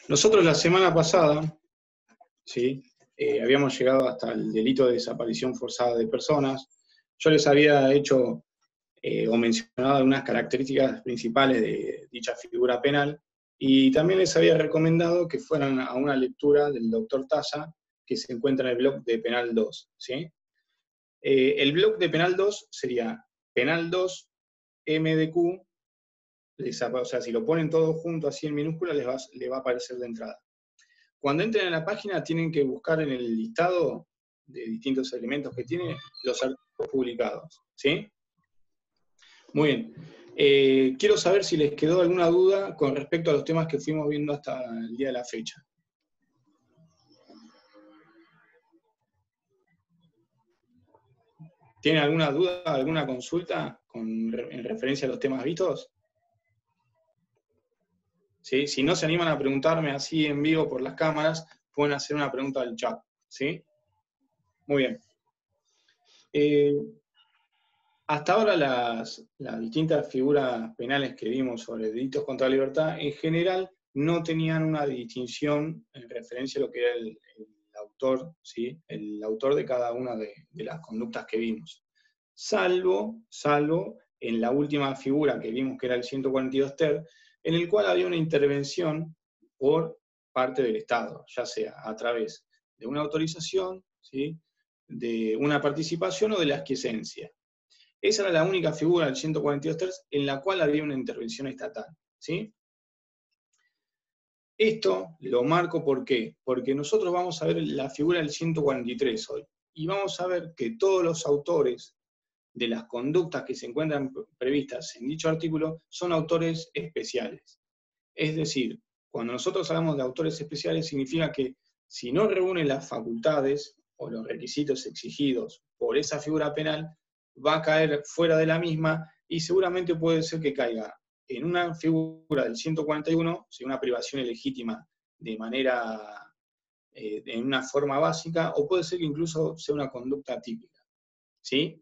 Nosotros la semana pasada, ¿sí? Habíamos llegado hasta el delito de desaparición forzada de personas. Yo les había hecho o mencionado algunas características principales de dicha figura penal, y también les había recomendado que fueran a una lectura del doctor Taza, que se encuentra en el blog de Penal 2. ¿Sí? El blog de Penal 2 sería Penal 2 MDQ, o sea, si lo ponen todo junto así en minúscula, les va a aparecer de entrada. Cuando entren a la página tienen que buscar en el listado de distintos elementos que tiene los artículos publicados. ¿Sí? Muy bien. Quiero saber si les quedó alguna duda con respecto a los temas que fuimos viendo hasta el día de la fecha. ¿Tienen alguna duda, alguna consulta en referencia a los temas vistos? ¿Sí? Si no se animan a preguntarme así en vivo por las cámaras, pueden hacer una pregunta al chat. ¿Sí? Muy bien. Hasta ahora las distintas figuras penales que vimos sobre delitos contra la libertad, en general, no tenían una distinción en referencia a lo que era el autor, ¿sí? El autor de cada una de las conductas que vimos. Salvo en la última figura que vimos, que era el 142 ter, en el cual había una intervención por parte del Estado, ya sea a través de una autorización, ¿sí? De una participación o de la aquiescencia. Esa era la única figura del 142 ter en la cual había una intervención estatal. ¿Sí? Esto lo marco ¿por qué? Porque nosotros vamos a ver la figura del 143 hoy, y vamos a ver que todos los autores de las conductas que se encuentran previstas en dicho artículo son autores especiales. Es decir, cuando nosotros hablamos de autores especiales, significa que si no reúnen las facultades o los requisitos exigidos por esa figura penal, va a caer fuera de la misma, y seguramente puede ser que caiga en una figura del 141, si una privación ilegítima de manera, en una forma básica, o puede ser que incluso sea una conducta típica. ¿Sí?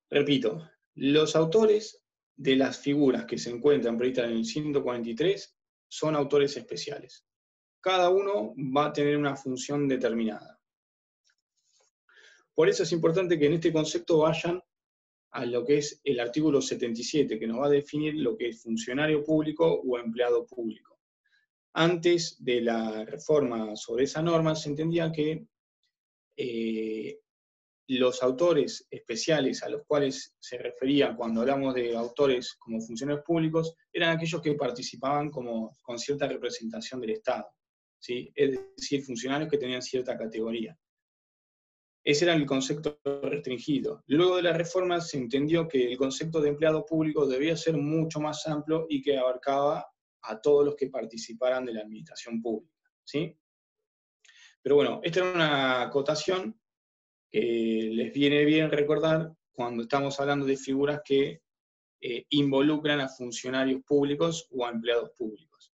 Repito, los autores de las figuras que se encuentran previstas en el 143 son autores especiales. Cada uno va a tener una función determinada. Por eso es importante que en este concepto vayan a lo que es el artículo 77, que nos va a definir lo que es funcionario público o empleado público. Antes de la reforma sobre esa norma se entendía que los autores especiales a los cuales se refería cuando hablamos de autores como funcionarios públicos eran aquellos que participaban con cierta representación del Estado, ¿sí? Es decir, funcionarios que tenían cierta categoría. Ese era el concepto restringido. Luego de la reforma se entendió que el concepto de empleado público debía ser mucho más amplio y que abarcaba a todos los que participaran de la administración pública. ¿Sí? Pero bueno, esta era una acotación que les viene bien recordar cuando estamos hablando de figuras que involucran a funcionarios públicos o a empleados públicos.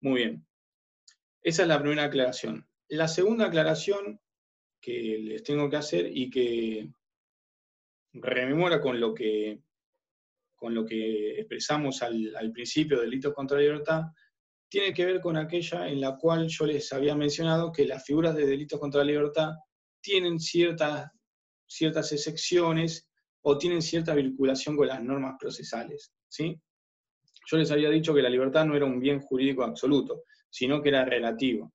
Muy bien. Esa es la primera aclaración. La segunda aclaración que les tengo que hacer y que rememora con lo que expresamos al principio del delito contra la libertad, tiene que ver con aquella en la cual yo les había mencionado que las figuras de delitos contra la libertad tienen ciertas excepciones o tienen cierta vinculación con las normas procesales. ¿Sí? Yo les había dicho que la libertad no era un bien jurídico absoluto, sino que era relativo.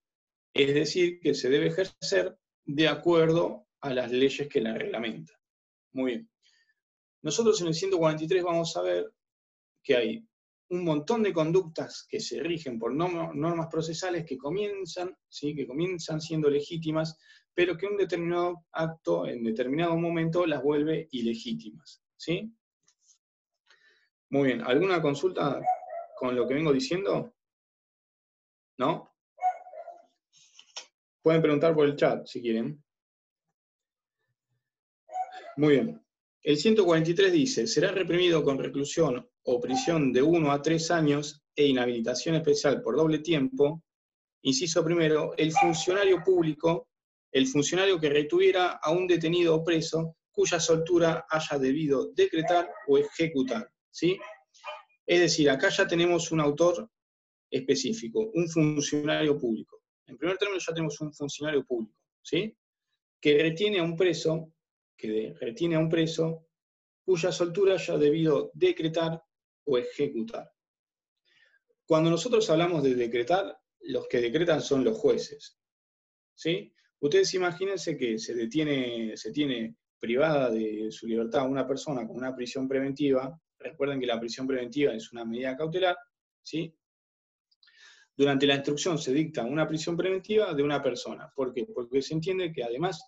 Es decir, que se debe ejercer de acuerdo a las leyes que la reglamentan. Muy bien. Nosotros en el 143 vamos a ver que hay un montón de conductas que se rigen por normas procesales que comienzan siendo legítimas, pero que un determinado acto, en determinado momento, las vuelve ilegítimas. ¿Sí? Muy bien. ¿Alguna consulta con lo que vengo diciendo? ¿No? Pueden preguntar por el chat, si quieren. Muy bien. El 143 dice, será reprimido con reclusión o prisión de 1 a 3 años e inhabilitación especial por doble tiempo. Inciso primero, el funcionario público, el funcionario que retuviera a un detenido o preso cuya soltura haya debido decretar o ejecutar. ¿Sí? Es decir, acá ya tenemos un autor específico, un funcionario público. En primer término ya tenemos un funcionario público, ¿sí? Que retiene a un preso, cuya soltura ya ha debido decretar o ejecutar. Cuando nosotros hablamos de decretar, los que decretan son los jueces, ¿sí? Ustedes imagínense que se tiene privada de su libertad a una persona con una prisión preventiva. Recuerden que la prisión preventiva es una medida cautelar, ¿sí? Durante la instrucción se dicta una prisión preventiva de una persona. ¿Por qué? Porque se entiende que además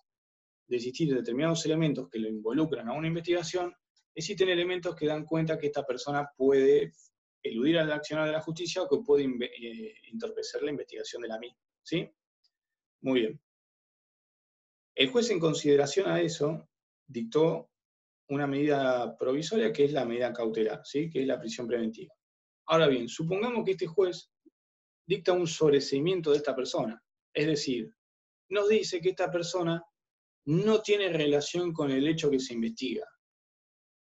de existir determinados elementos que lo involucran a una investigación, existen elementos que dan cuenta que esta persona puede eludir al accionar de la justicia o que puede entorpecer la investigación de la misma, ¿sí? Muy bien. El juez, en consideración a eso, dictó una medida provisoria que es la medida cautelar, ¿sí? Que es la prisión preventiva. Ahora bien, supongamos que este juez dicta un sobreseimiento de esta persona, es decir, nos dice que esta persona no tiene relación con el hecho que se investiga,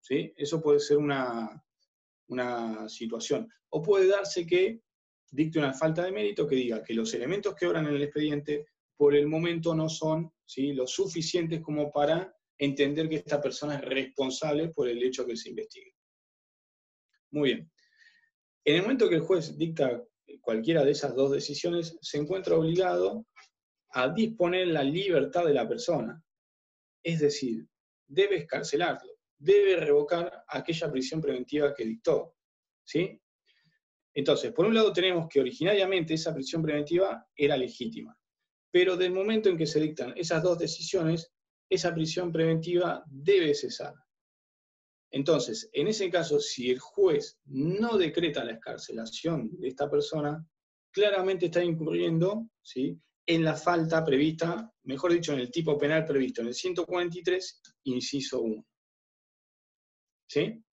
¿sí? Eso puede ser una situación. O puede darse que dicte una falta de mérito que diga que los elementos que obran en el expediente por el momento no son, ¿sí?, lo suficientes como para entender que esta persona es responsable por el hecho que se investigue. Muy bien. En el momento que el juez dicta cualquiera de esas dos decisiones, se encuentra obligado a disponer la libertad de la persona. Es decir, debe excarcelarlo, debe revocar aquella prisión preventiva que dictó, ¿sí? Entonces, por un lado tenemos que originariamente esa prisión preventiva era legítima, pero del momento en que se dictan esas dos decisiones, esa prisión preventiva debe cesar. Entonces, en ese caso, si el juez no decreta la excarcelación de esta persona, claramente está incurriendo, ¿sí?, en la falta prevista, mejor dicho, en el tipo penal previsto en el 143, inciso 1. ¿Sí?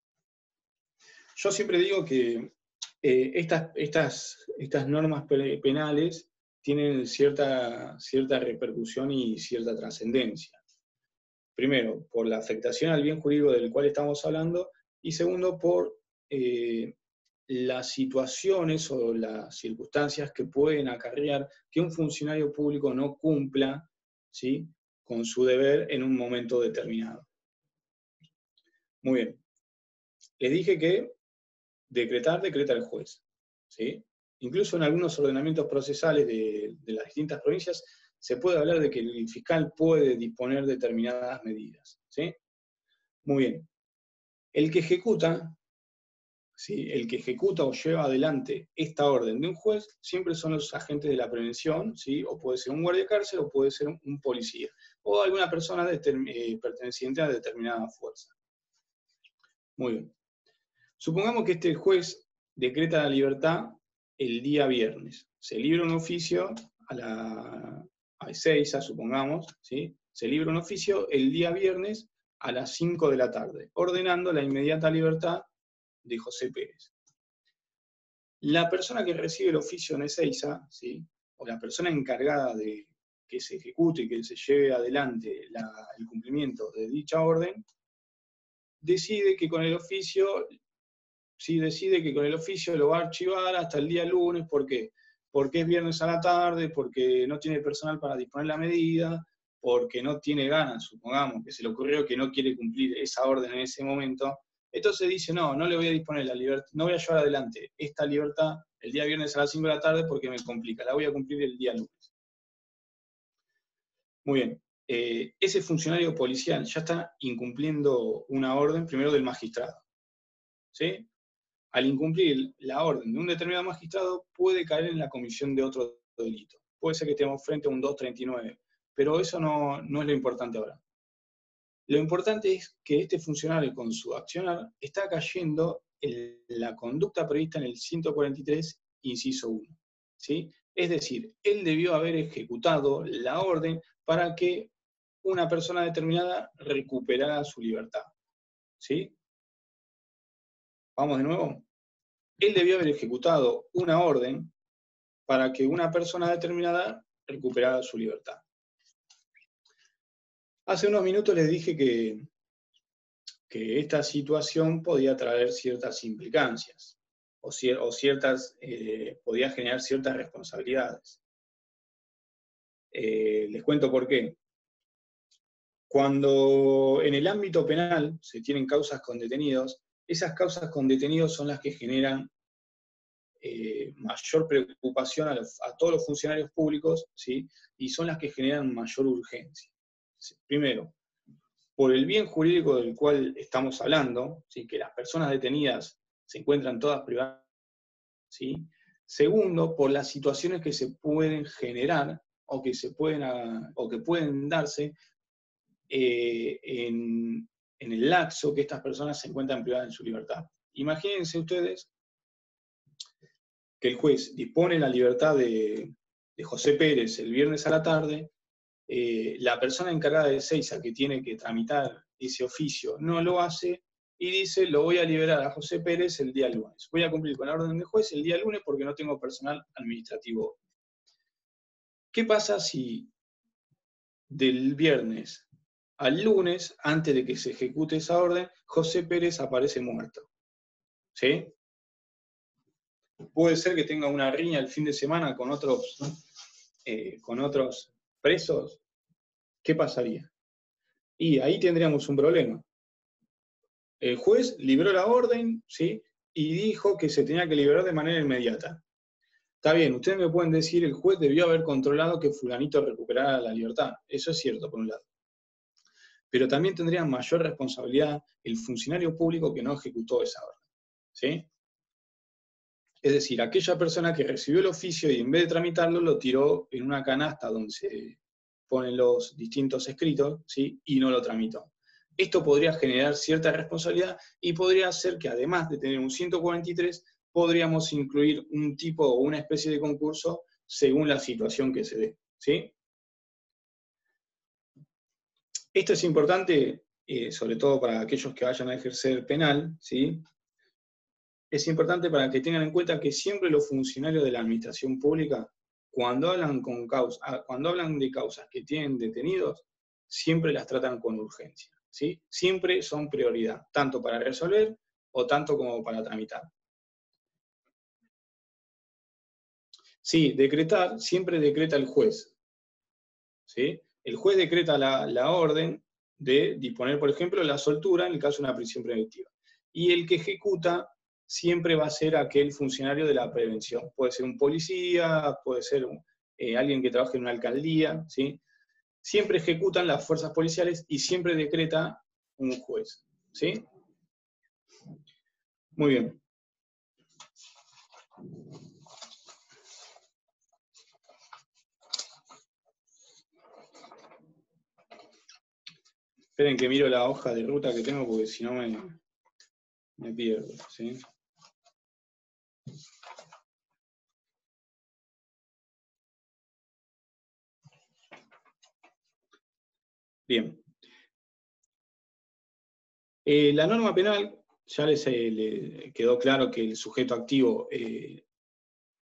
Yo siempre digo que estas normas penales tienen cierta repercusión y cierta trascendencia. Primero, por la afectación al bien jurídico del cual estamos hablando, y segundo, por las situaciones o las circunstancias que pueden acarrear que un funcionario público no cumpla, ¿sí?, con su deber en un momento determinado. Muy bien. Les dije que decreta el juez, ¿sí? Incluso en algunos ordenamientos procesales de las distintas provincias se puede hablar de que el fiscal puede disponer determinadas medidas, ¿sí? Muy bien. El que ejecuta, ¿sí?, el que ejecuta o lleva adelante esta orden de un juez siempre son los agentes de la prevención, ¿sí? O puede ser un guardia de cárcel o puede ser un policía, o alguna persona perteneciente a determinada fuerza. Muy bien. Supongamos que este juez decreta la libertad el día viernes. Se libra un oficio a Ezeiza, supongamos, ¿sí? Se libra un oficio el día viernes a las 5 de la tarde, ordenando la inmediata libertad de José Pérez. La persona que recibe el oficio en Ezeiza, ¿sí?, o la persona encargada de que se ejecute y que se lleve adelante el cumplimiento de dicha orden, decide que con el oficio lo va a archivar hasta el día lunes. ¿Por qué? Porque es viernes a la tarde, porque no tiene personal para disponer la medida, porque no tiene ganas, supongamos, que se le ocurrió que no quiere cumplir esa orden en ese momento. Entonces dice, no le voy a disponer la libertad, no voy a llevar adelante esta libertad el día viernes a las 5 de la tarde porque me complica, la voy a cumplir el día lunes. Muy bien. Ese funcionario policial ya está incumpliendo una orden, primero del magistrado, ¿sí? Al incumplir la orden de un determinado magistrado, puede caer en la comisión de otro delito. Puede ser que estemos frente a un 239, pero eso no es lo importante ahora. Lo importante es que este funcionario, con su accionar, está cayendo en la conducta prevista en el 143, inciso 1. ¿Sí? Es decir, él debió haber ejecutado la orden para que una persona determinada recuperara su libertad. ¿Sí? Vamos de nuevo. Él debió haber ejecutado una orden para que una persona determinada recuperara su libertad. Hace unos minutos les dije que esta situación podía traer ciertas implicancias. podía generar ciertas responsabilidades. Les cuento por qué. Cuando en el ámbito penal se tienen causas con detenidos, esas causas con detenidos son las que generan mayor preocupación a todos los funcionarios públicos, ¿sí? Y son las que generan mayor urgencia. Primero, por el bien jurídico del cual estamos hablando, ¿sí? Que las personas detenidas se encuentran todas privadas, ¿sí? Segundo, por las situaciones que se pueden generar o que pueden darse en el lapso que estas personas se encuentran privadas en su libertad. Imagínense ustedes que el juez dispone la libertad de José Pérez el viernes a la tarde, la persona encargada de Seiza que tiene que tramitar ese oficio no lo hace y dice, lo voy a liberar a José Pérez el día lunes. Voy a cumplir con la orden del juez el día lunes porque no tengo personal administrativo. ¿Qué pasa si del viernes al lunes, antes de que se ejecute esa orden, José Pérez aparece muerto? ¿Sí? Puede ser que tenga una riña el fin de semana con otros presos. ¿Qué pasaría? Y ahí tendríamos un problema. El juez libró la orden, ¿sí? Y dijo que se tenía que liberar de manera inmediata. Está bien, ustedes me pueden decir, el juez debió haber controlado que fulanito recuperara la libertad. Eso es cierto, por un lado. Pero también tendría mayor responsabilidad el funcionario público que no ejecutó esa orden, ¿sí? Es decir, aquella persona que recibió el oficio y en vez de tramitarlo, lo tiró en una canasta donde se ponen los distintos escritos, ¿sí? Y no lo tramitó. Esto podría generar cierta responsabilidad y podría hacer que, además de tener un 143, podríamos incluir un tipo o una especie de concurso según la situación que se dé, ¿sí? Esto es importante, sobre todo para aquellos que vayan a ejercer penal, ¿sí? Es importante para que tengan en cuenta que siempre los funcionarios de la administración pública, cuando hablan de causas que tienen detenidos, siempre las tratan con urgencia, ¿sí? Siempre son prioridad, tanto para resolver o tanto como para tramitar. Sí, decretar siempre decreta el juez, ¿sí? El juez decreta la orden de disponer, por ejemplo, la soltura en el caso de una prisión preventiva. Y el que ejecuta siempre va a ser aquel funcionario de la prevención. Puede ser un policía, puede ser alguien que trabaje en una alcaldía, ¿sí? Siempre ejecutan las fuerzas policiales y siempre decreta un juez, ¿sí? Muy bien. Esperen que miro la hoja de ruta que tengo porque si no me pierdo, ¿sí? Bien. La norma penal, ya les quedó claro que el sujeto activo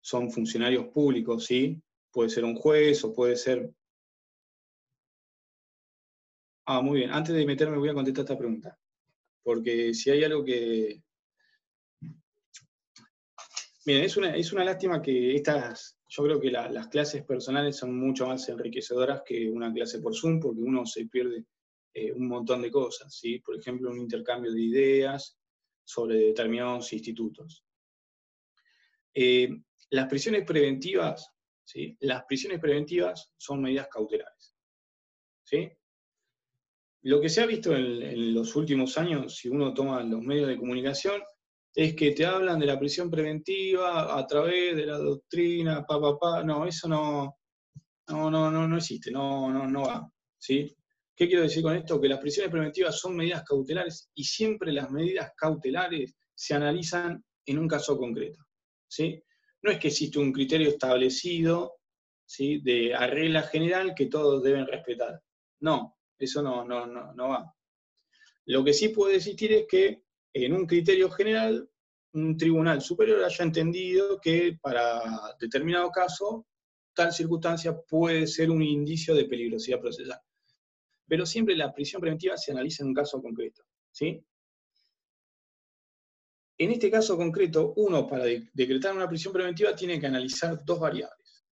son funcionarios públicos, ¿sí? Puede ser un juez o puede ser... Ah, muy bien. Antes de meterme voy a contestar esta pregunta. Porque si hay algo que... Miren, es una lástima que yo creo que las clases personales son mucho más enriquecedoras que una clase por Zoom, porque uno se pierde un montón de cosas, ¿sí? Por ejemplo, un intercambio de ideas sobre determinados institutos. Las prisiones preventivas, ¿sí? Las prisiones preventivas son medidas cautelares, ¿sí? Lo que se ha visto en los últimos años, si uno toma los medios de comunicación, es que te hablan de la prisión preventiva a través de la doctrina, no, eso no existe, no va, ¿sí? ¿Qué quiero decir con esto? Que las prisiones preventivas son medidas cautelares y siempre las medidas cautelares se analizan en un caso concreto, ¿sí? No es que existe un criterio establecido, ¿sí? De regla general que todos deben respetar. No, eso no va. Lo que sí puede existir es que en un criterio general un tribunal superior haya entendido que para determinado caso tal circunstancia puede ser un indicio de peligrosidad procesal. Pero siempre la prisión preventiva se analiza en un caso concreto, ¿sí? En este caso concreto, uno para decretar una prisión preventiva tiene que analizar dos variables.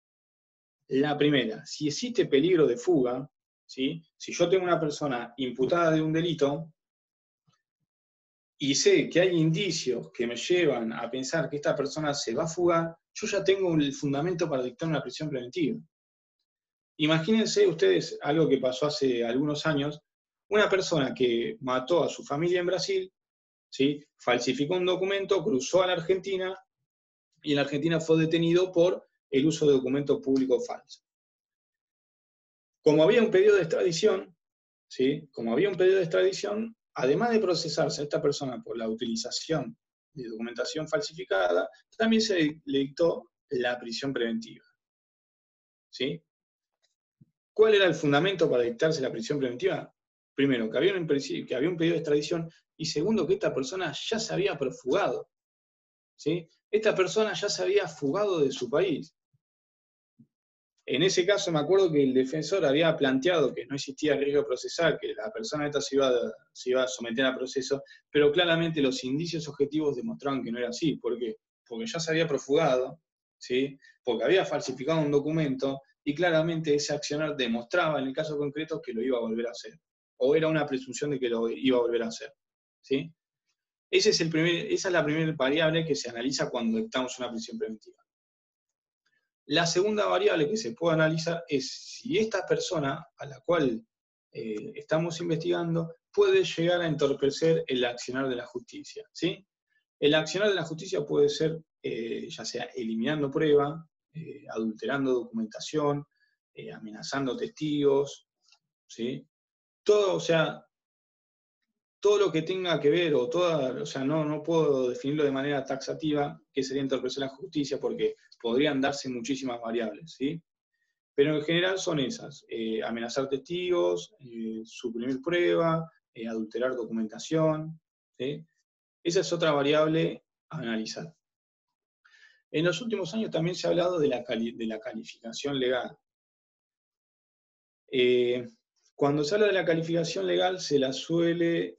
La primera, si existe peligro de fuga, ¿sí? Si yo tengo una persona imputada de un delito y sé que hay indicios que me llevan a pensar que esta persona se va a fugar, yo ya tengo el fundamento para dictar una prisión preventiva. Imagínense ustedes algo que pasó hace algunos años, una persona que mató a su familia en Brasil, ¿sí? Falsificó un documento, cruzó a la Argentina y en la Argentina fue detenido por el uso de documentos públicos falsos. Como había un pedido de extradición, ¿sí? Como había un pedido de extradición, además de procesarse a esta persona por la utilización de documentación falsificada, también se le dictó la prisión preventiva. ¿Sí? ¿Cuál era el fundamento para dictarse la prisión preventiva? Primero, que había un pedido de extradición, y segundo, que esta persona ya se había profugado. ¿Sí? Esta persona ya se había fugado de su país. En ese caso me acuerdo que el defensor había planteado que no existía riesgo procesal, que la persona esta se iba a someter a proceso, pero claramente los indicios objetivos demostraban que no era así. ¿Por qué? Porque ya se había profugado, ¿sí? Porque había falsificado un documento, y claramente ese accionar demostraba en el caso concreto que lo iba a volver a hacer. O era una presunción de que lo iba a volver a hacer. ¿Sí? Esa es la primera variable que se analiza cuando dictamos una prisión preventiva. La segunda variable que se puede analizar es si esta persona a la cual estamos investigando puede llegar a entorpecer el accionar de la justicia. ¿Sí? El accionar de la justicia puede ser ya sea eliminando prueba, adulterando documentación, amenazando testigos, ¿sí? Todo, o sea, todo lo que tenga que ver, o sea, no puedo definirlo de manera taxativa, que sería entorpecer la justicia, porque podrían darse muchísimas variables, ¿sí? Pero en general son esas: amenazar testigos, suprimir prueba, adulterar documentación, ¿sí? Esa es otra variable a analizar. En los últimos años también se ha hablado de la calificación legal. Cuando se habla de la calificación legal se la suele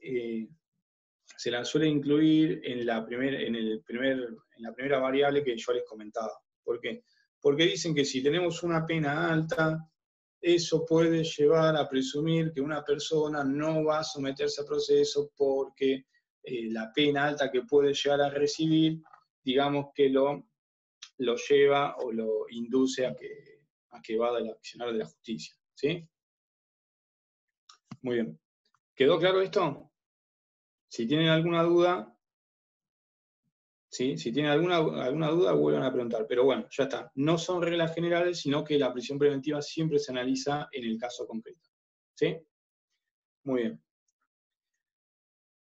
incluir en la primera variable que yo les comentaba. ¿Por qué? Porque dicen que si tenemos una pena alta, eso puede llevar a presumir que una persona no va a someterse a proceso porque la pena alta que puede llegar a recibir, digamos que lo lleva o lo induce a que evada el accionar de la justicia. ¿Sí? Muy bien. ¿Quedó claro esto? Si tienen alguna duda, ¿sí? Si tienen alguna duda, vuelvan a preguntar. Pero bueno, ya está. No son reglas generales, sino que la prisión preventiva siempre se analiza en el caso concreto. ¿Sí? Muy bien.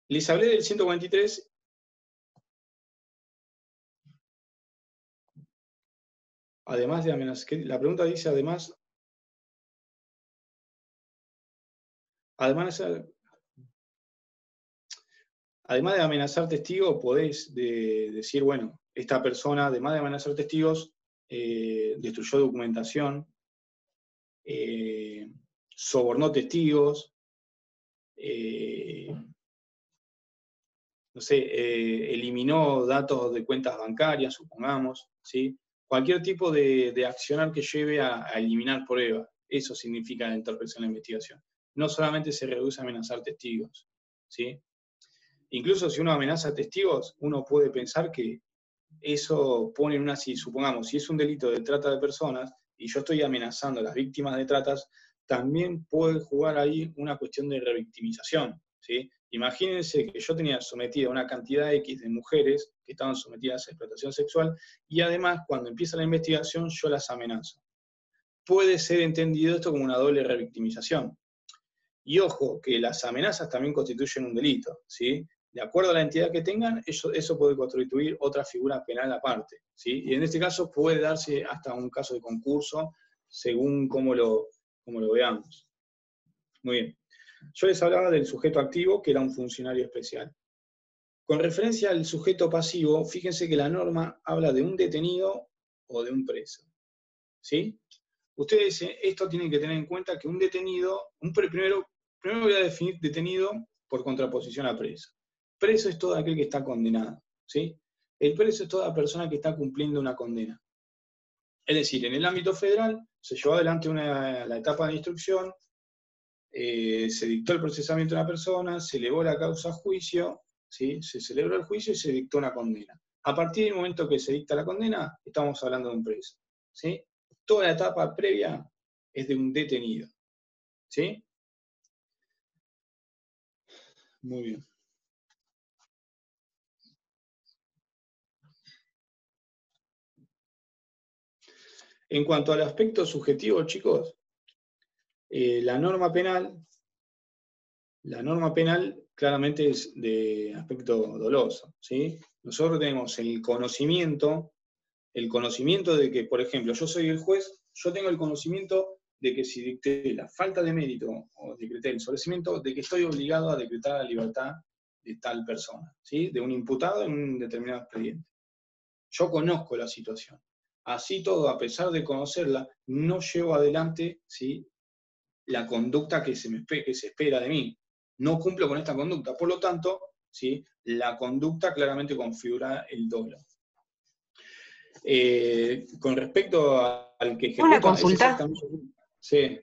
Les hablé del 143. Además de amenazar, la pregunta dice además de amenazar testigos, podés decir, bueno, esta persona, además de amenazar testigos, destruyó documentación, sobornó testigos, no sé, eliminó datos de cuentas bancarias, supongamos, ¿sí? Cualquier tipo de accionar que lleve a eliminar pruebas. Eso significa la entorpecer la investigación. No solamente se reduce a amenazar testigos, ¿sí? Incluso si uno amenaza a testigos, uno puede pensar que eso pone en una, supongamos, si es un delito de trata de personas y yo estoy amenazando a las víctimas de tratas, también puede jugar ahí una cuestión de revictimización, ¿sí? Imagínense que yo tenía sometida una cantidad X de mujeres que estaban sometidas a explotación sexual y además cuando empieza la investigación yo las amenazo. Puede ser entendido esto como una doble revictimización. Y ojo, que las amenazas también constituyen un delito, ¿sí? De acuerdo a la entidad que tengan, eso puede constituir otra figura penal aparte, ¿sí? Y en este caso puede darse hasta un caso de concurso, según cómo lo veamos. Muy bien. Yo les hablaba del sujeto activo, que era un funcionario especial. Con referencia al sujeto pasivo, fíjense que la norma habla de un detenido o de un preso, ¿sí? Ustedes esto tienen que tener en cuenta que un detenido, primero voy a definir detenido por contraposición a preso. Preso es todo aquel que está condenado, ¿sí? El preso es toda persona que está cumpliendo una condena. Es decir, en el ámbito federal se llevó adelante la etapa de instrucción, se dictó el procesamiento de una persona, se elevó la causa a juicio, ¿sí? Se celebró el juicio y se dictó una condena. A partir del momento que se dicta la condena, estamos hablando de un preso, ¿sí? Toda la etapa previa es de un detenido, ¿sí? Muy bien. En cuanto al aspecto subjetivo, chicos, la norma penal claramente es de aspecto doloso, ¿sí? Nosotros tenemos el conocimiento de que, por ejemplo, yo soy el juez, yo tengo el conocimiento de que si dicté la falta de mérito o decreté el sobreseimiento, de que estoy obligado a decretar la libertad de tal persona, ¿sí? De un imputado en un determinado expediente. Yo conozco la situación. Así todo, a pesar de conocerla, no llevo adelante, ¿sí?, la conducta que se espera de mí. No cumplo con esta conducta. Por lo tanto, ¿sí?, la conducta claramente configura el dolo. Con respecto al que ejecuta... Una consulta. Sí.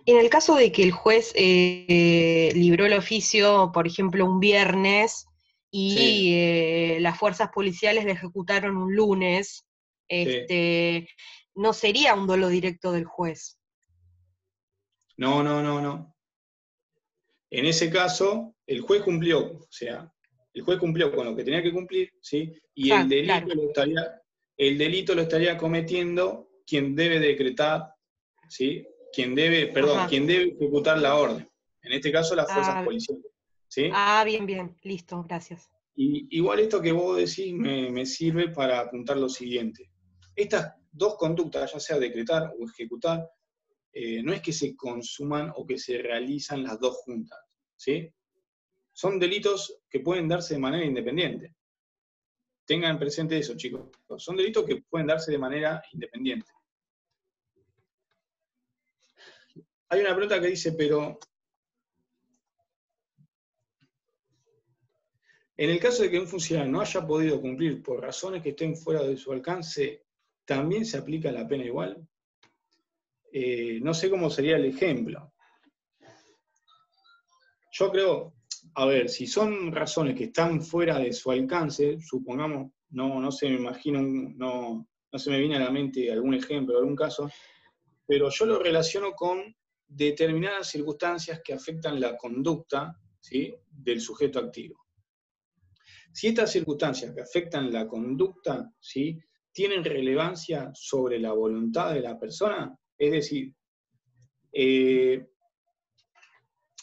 En el caso de que el juez libró el oficio, por ejemplo, un viernes, y sí. Las fuerzas policiales lo ejecutaron un lunes, Sí. no sería un dolo directo del juez. No. En ese caso, el juez cumplió, o sea, el juez cumplió con lo que tenía que cumplir, ¿sí? Y el delito, claro, el delito lo estaría cometiendo quien debe decretar, ¿sí? Quien debe ejecutar la orden. En este caso, las fuerzas policiales, ¿sí? Bien, listo, gracias. Y igual esto que vos decís me sirve para apuntar lo siguiente. Estas dos conductas, ya sea decretar o ejecutar, no es que se consuman o que se realizan las dos juntas, ¿sí? Son delitos que pueden darse de manera independiente. Tengan presente eso, chicos. Son delitos que pueden darse de manera independiente. Hay una pregunta que dice, pero en el caso de que un funcionario no haya podido cumplir por razones que estén fuera de su alcance, ¿también se aplica la pena igual? No sé cómo sería el ejemplo. Yo creo, a ver, si son razones que están fuera de su alcance, supongamos, no se me imagino, no se me viene a la mente algún ejemplo, algún caso, pero yo lo relaciono con determinadas circunstancias que afectan la conducta, ¿sí?, del sujeto activo. Si estas circunstancias que afectan la conducta, ¿sí?, tienen relevancia sobre la voluntad de la persona, es decir,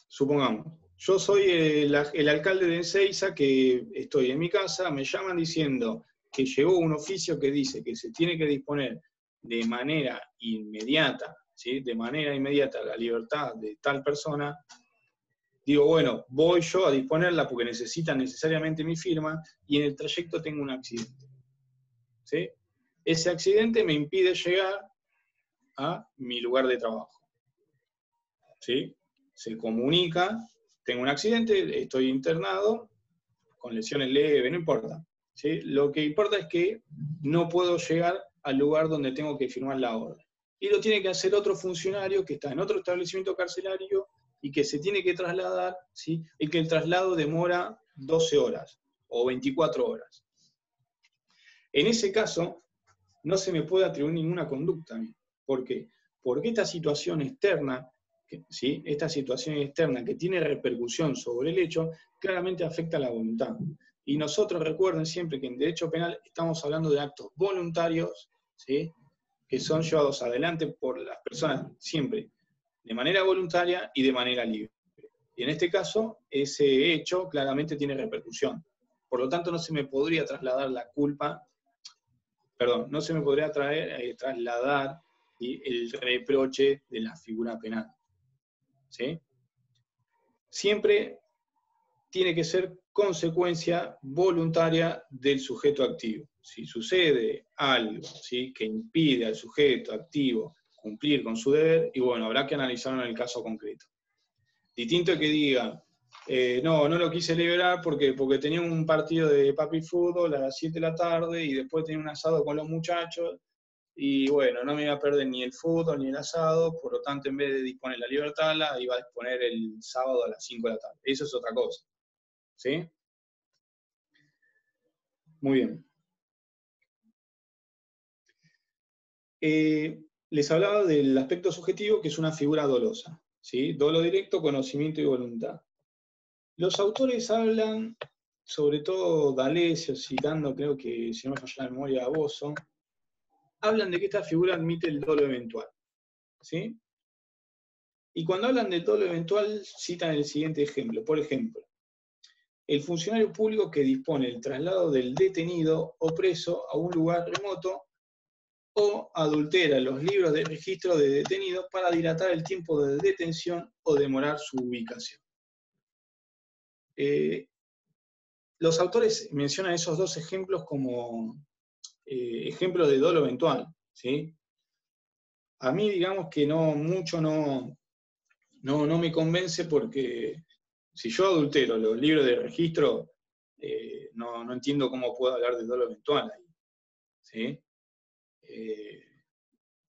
supongamos, yo soy el alcalde de Ezeiza, que estoy en mi casa, me llaman diciendo que llegó un oficio que dice que se tiene que disponer de manera inmediata, ¿sí?, de manera inmediata la libertad de tal persona. Digo, bueno, voy yo a disponerla porque necesitan necesariamente mi firma, y en el trayecto tengo un accidente, ¿sí? Ese accidente me impide llegar a mi lugar de trabajo, ¿sí? Se comunica, tengo un accidente, estoy internado, con lesiones leves, no importa, ¿sí? Lo que importa es que no puedo llegar al lugar donde tengo que firmar la orden. Y lo tiene que hacer otro funcionario que está en otro establecimiento carcelario y que se tiene que trasladar, ¿sí?, y que el traslado demora 12 horas o 24 horas. En ese caso, no se me puede atribuir ninguna conducta a mí. ¿Por qué? Porque esta situación externa, ¿sí?, esta situación externa que tiene repercusión sobre el hecho, claramente afecta a la voluntad. Y nosotros recuerden siempre que en derecho penal estamos hablando de actos voluntarios, ¿sí?, que son llevados adelante por las personas siempre de manera voluntaria y de manera libre. Y en este caso, ese hecho claramente tiene repercusión. Por lo tanto, no se me podría trasladar la culpa, no se me podría trasladar, ¿sí?, el reproche de la figura penal, ¿sí? Siempre tiene que ser consecuencia voluntaria del sujeto activo. Si sucede algo, ¿sí?, que impide al sujeto activo cumplir con su deber, y bueno, habrá que analizarlo en el caso concreto. Distinto que diga, No lo quise liberar porque tenía un partido de papi fútbol a las 7 de la tarde y después tenía un asado con los muchachos y bueno, no me iba a perder ni el fútbol ni el asado, por lo tanto en vez de disponer la libertad la iba a disponer el sábado a las 5 de la tarde. Eso es otra cosa. ¿Sí? Muy bien. Les hablaba del aspecto subjetivo, que es una figura dolosa. ¿Sí? Dolo directo, conocimiento y voluntad. Los autores hablan, sobre todo D'Alessio, citando, creo que, si no me falla la memoria, a Bosso, hablan de que esta figura admite el dolo eventual. ¿Sí? Y cuando hablan del dolo eventual, citan el siguiente ejemplo. Por ejemplo, el funcionario público que dispone el traslado del detenido o preso a un lugar remoto o adultera los libros de registro de detenidos para dilatar el tiempo de detención o demorar su ubicación. Los autores mencionan esos dos ejemplos como ejemplos de dolo eventual. ¿Sí? A mí, digamos que no me convence porque si yo adultero los libros de registro, no entiendo cómo puedo hablar de dolo eventual ahí. ¿Sí?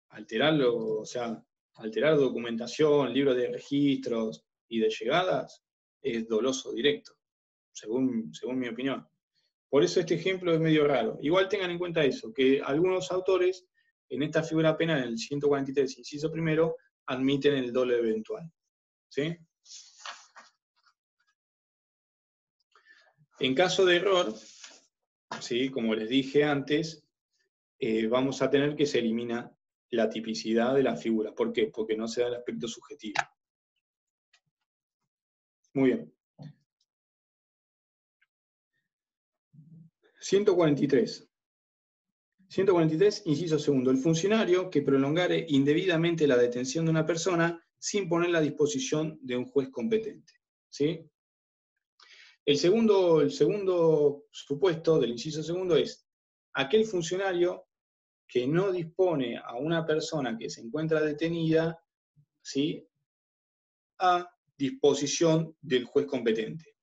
Alterarlo, o sea, alterar documentación, libros de registros y de llegadas, es doloso directo, según mi opinión. Por eso este ejemplo es medio raro. Igual tengan en cuenta eso, que algunos autores, en esta figura penal, en el 143, inciso primero, admiten el dolo eventual. ¿Sí? En caso de error, ¿sí? Como les dije antes, vamos a tener que se elimina la tipicidad de la figura. ¿Por qué? Porque no se da el aspecto subjetivo. Muy bien. 143. 143, inciso segundo. El funcionario que prolongare indebidamente la detención de una persona sin ponerla a disposición de un juez competente. ¿Sí? El segundo supuesto del inciso segundo es aquel funcionario que no dispone a una persona que se encuentra detenida, ¿sí?, a disposición del juez competente.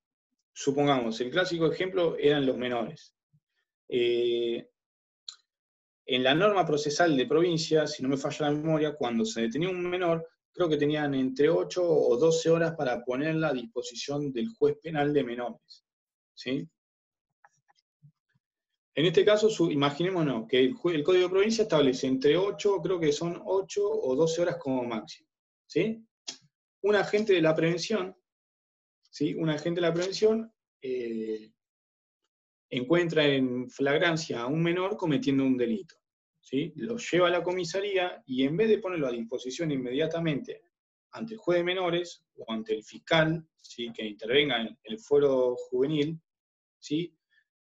Supongamos, el clásico ejemplo eran los menores. En la norma procesal de provincia, si no me falla la memoria, cuando se detenía un menor, creo que tenían entre 8 o 12 horas para ponerla a disposición del juez penal de menores. ¿Sí? En este caso, imaginémonos que el Código de Provincia establece entre 8, creo que son 8 o 12 horas como máximo. ¿Sí? Un agente de la prevención, ¿sí?, encuentra en flagrancia a un menor cometiendo un delito. ¿Sí? Lo lleva a la comisaría y en vez de ponerlo a disposición inmediatamente ante el juez de menores o ante el fiscal, ¿sí?, que intervenga en el fuero juvenil, ¿sí?,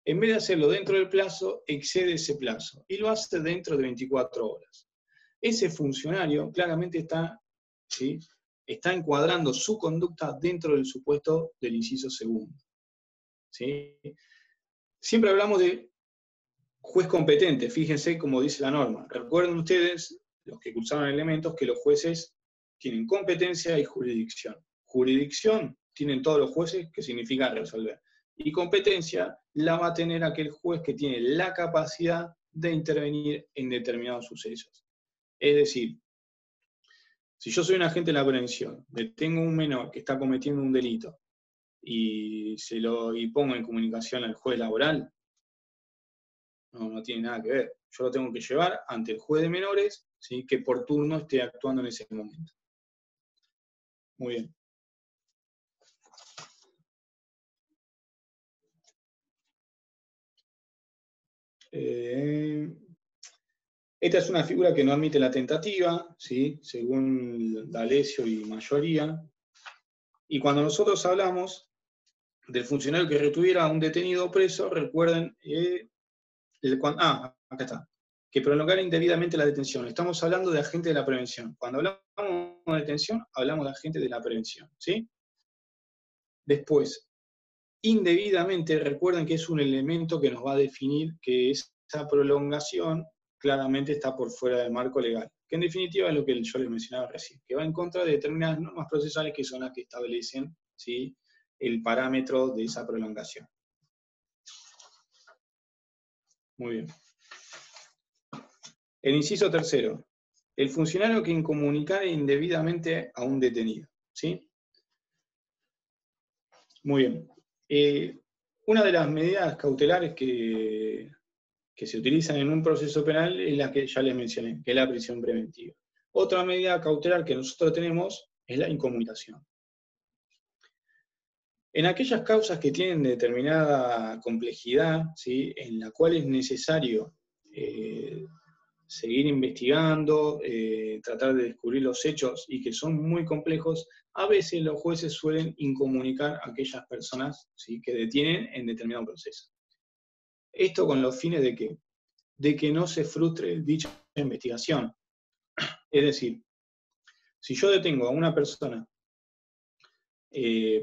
en vez de hacerlo dentro del plazo, excede ese plazo y lo hace dentro de 24 horas. Ese funcionario claramente está, ¿sí?, está encuadrando su conducta dentro del supuesto del inciso segundo. ¿Sí? Siempre hablamos de juez competente, fíjense cómo dice la norma. Recuerden ustedes, los que cursaron elementos, que los jueces tienen competencia y jurisdicción. Jurisdicción tienen todos los jueces, que significa resolver. Y competencia la va a tener aquel juez que tiene la capacidad de intervenir en determinados sucesos. Es decir, si yo soy un agente de la prevención, detengo a un menor que está cometiendo un delito y pongo en comunicación al juez laboral, no tiene nada que ver. Yo lo tengo que llevar ante el juez de menores, ¿sí?, que por turno esté actuando en ese momento. Muy bien. Esta es una figura que no admite la tentativa, ¿sí?, según D'Alessio y mayoría. Y cuando nosotros hablamos del funcionario que retuviera a un detenido o preso, recuerden, acá está, que prolongara indebidamente la detención. Estamos hablando de agente de la prevención. Cuando hablamos de detención, hablamos de agente de la prevención, ¿sí? Después, indebidamente, recuerden que es un elemento que nos va a definir que esa prolongación claramente está por fuera del marco legal, que en definitiva es lo que yo les mencionaba recién, que va en contra de determinadas normas procesales que son las que establecen, ¿sí?, el parámetro de esa prolongación. Muy bien. El inciso tercero. El funcionario que incomunicare indebidamente a un detenido. ¿Sí? Muy bien. Una de las medidas cautelares que se utilizan en un proceso penal es la que ya les mencioné, que es la prisión preventiva. Otra medida cautelar que nosotros tenemos es la incomunicación. En aquellas causas que tienen determinada complejidad, ¿sí?, en la cual es necesario seguir investigando, tratar de descubrir los hechos y que son muy complejos, a veces los jueces suelen incomunicar a aquellas personas, ¿sí?, que detienen en determinado proceso. Esto con los fines de ¿qué? De que no se frustre dicha investigación. Es decir, si yo detengo a una persona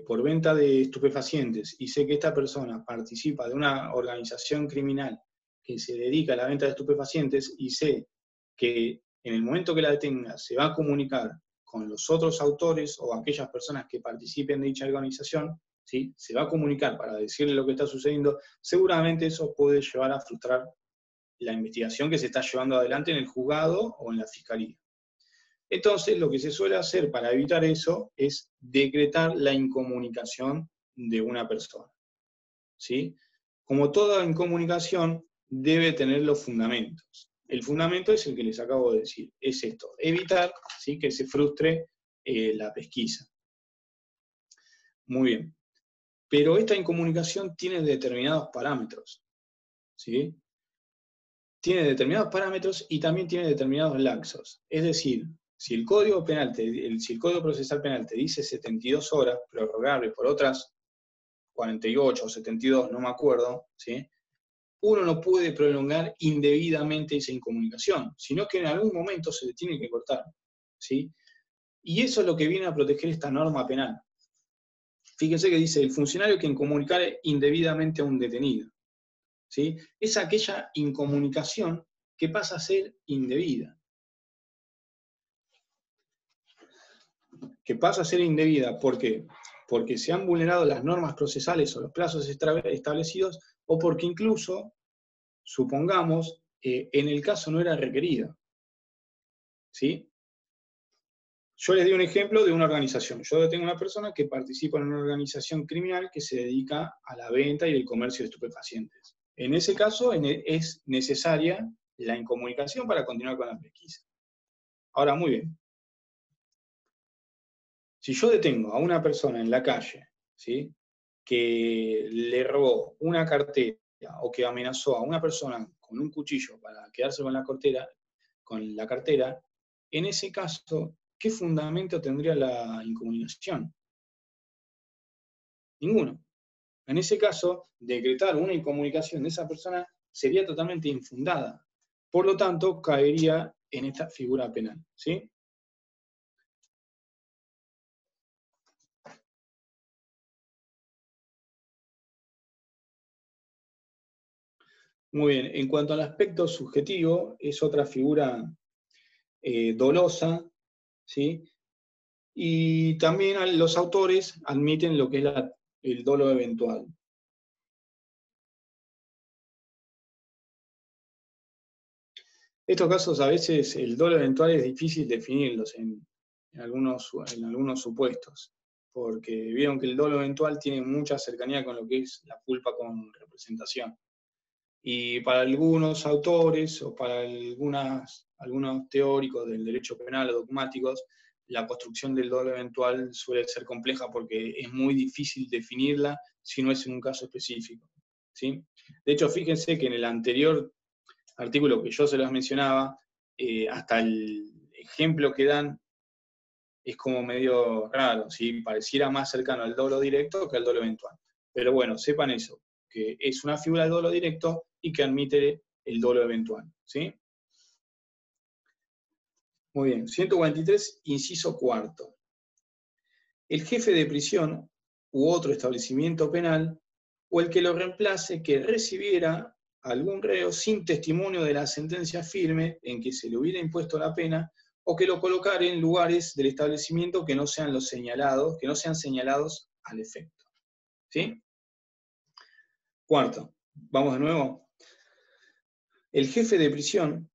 por venta de estupefacientes y sé que esta persona participa de una organización criminal que se dedica a la venta de estupefacientes y sé que en el momento que la detenga se va a comunicar con los otros autores o aquellas personas que participen de dicha organización, ¿sí?, se va a comunicar para decirle lo que está sucediendo, seguramente eso puede llevar a frustrar la investigación que se está llevando adelante en el juzgado o en la fiscalía. Entonces, lo que se suele hacer para evitar eso es decretar la incomunicación de una persona, ¿sí? Como toda incomunicación, debe tener los fundamentos. El fundamento es el que les acabo de decir, es esto, evitar, ¿sí?, que se frustre la pesquisa. Muy bien. Pero esta incomunicación tiene determinados parámetros, ¿sí? Tiene determinados parámetros y también tiene determinados lapsos. Es decir, si el Código Procesal Penal te dice 72 horas, prorrogable por otras 48 o 72, no me acuerdo, ¿sí?, uno no puede prolongar indebidamente esa incomunicación, sino que en algún momento se le tiene que cortar, ¿sí? Y eso es lo que viene a proteger esta norma penal. Fíjense que dice, el funcionario que incomunicare indebidamente a un detenido, ¿sí?, es aquella incomunicación que pasa a ser indebida. Que pasa a ser indebida, ¿por qué? Porque se han vulnerado las normas procesales o los plazos establecidos, o porque incluso, supongamos, en el caso no era requerida. ¿Sí? Yo les di un ejemplo de una organización. Yo tengo una persona que participa en una organización criminal que se dedica a la venta y el comercio de estupefacientes. En ese caso es necesaria la incomunicación para continuar con la pesquisa. Ahora, muy bien. Si yo detengo a una persona en la calle, ¿sí?, que le robó una cartera o que amenazó a una persona con un cuchillo para quedarse con la cartera, en ese caso, ¿qué fundamento tendría la incomunicación? Ninguno. En ese caso, decretar una incomunicación de esa persona sería totalmente infundada. Por lo tanto, caería en esta figura penal, ¿sí? Muy bien, en cuanto al aspecto subjetivo, es otra figura dolosa, ¿sí? Y también los autores admiten lo que es el dolo eventual. Estos casos, a veces, el dolo eventual es difícil definirlos en algunos supuestos, porque vieron que el dolo eventual tiene mucha cercanía con lo que es la culpa con representación. Y para algunos autores o para algunos teóricos del derecho penal o dogmáticos, la construcción del dolo eventual suele ser compleja porque es muy difícil definirla si no es en un caso específico, ¿sí? De hecho, fíjense que en el anterior artículo que yo se los mencionaba, hasta el ejemplo que dan es como medio raro, ¿sí? Pareciera más cercano al dolo directo que al dolo eventual. Pero bueno, sepan eso, que es una figura de dolo directo y que admite el dolo eventual, ¿sí? Muy bien, 143, inciso cuarto. El jefe de prisión u otro establecimiento penal, o el que lo reemplace, que recibiera algún reo sin testimonio de la sentencia firme en que se le hubiera impuesto la pena, o que lo colocare en lugares del establecimiento que no sean señalados al efecto. ¿Sí? Cuarto, vamos de nuevo. El jefe de prisión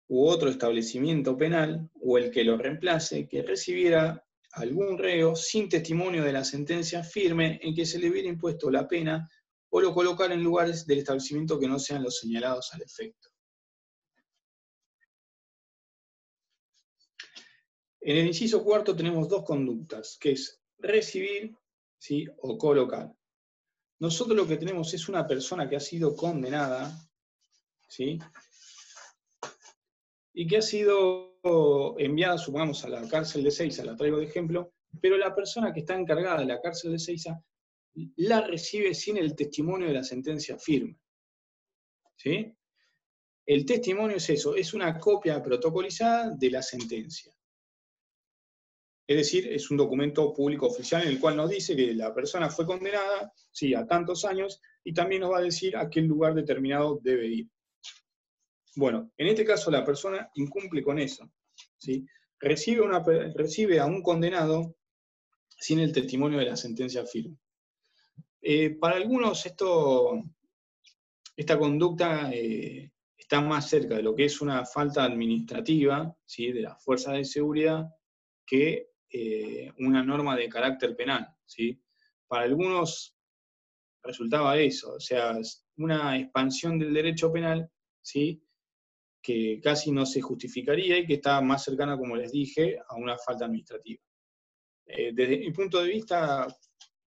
u otro establecimiento penal, o el que lo reemplace, que recibiera algún reo sin testimonio de la sentencia firme en que se le hubiera impuesto la pena, o lo colocar en lugares del establecimiento que no sean los señalados al efecto. En el inciso cuarto tenemos dos conductas, que es recibir, ¿sí?, o colocar. Nosotros lo que tenemos es una persona que ha sido condenada, ¿sí?, y que ha sido enviada, supongamos, a la cárcel de Seiza, la traigo de ejemplo, pero la persona que está encargada de la cárcel de Seiza la recibe sin el testimonio de la sentencia firme. ¿Sí? El testimonio es eso, es una copia protocolizada de la sentencia. Es decir, es un documento público oficial en el cual nos dice que la persona fue condenada, sí, a tantos años, y también nos va a decir a qué lugar determinado debe ir. Bueno, en este caso la persona incumple con eso, ¿sí? Recibe a un condenado sin el testimonio de la sentencia firme. Para algunos esta conducta está más cerca de lo que es una falta administrativa, ¿sí?, de las fuerzas de seguridad, que una norma de carácter penal, ¿sí? Para algunos resultaba eso, o sea, una expansión del derecho penal, ¿sí?, que casi no se justificaría y que está más cercana, como les dije, a una falta administrativa. Desde mi punto de vista,